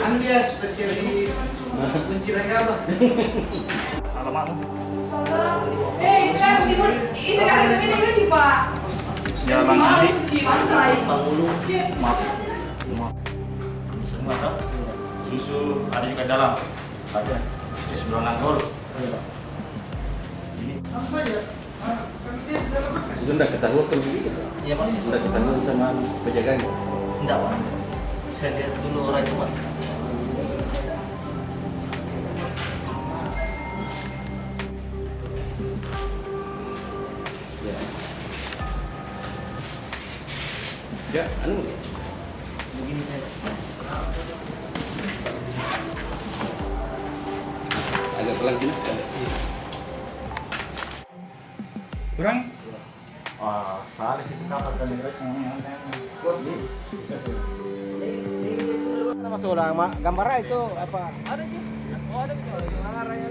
Kan dia spesialis kunci regalo. Alamatmu? Itu kan ini sih Pak. Jalan nanti. Maaf. Maaf. Semua tak? Susu ada juga dalam. Ada. Sebelah nangkol. Ini. Langsung aja. Sudah ketahuan kalau begitu? Iya Pak. Sudah ketahuan sama penjaganya? Enggak Pak. Saya lihat dulu orang itu Pak. Ya. Ya, anu. Begini saya. Agak pelan gini. Kurang? Wah, salah sih kita akan dengar semuanya. Kuat nih. masuk lah gambarnya itu apa? Ada sih. Oh ada gitu. Yang arahnya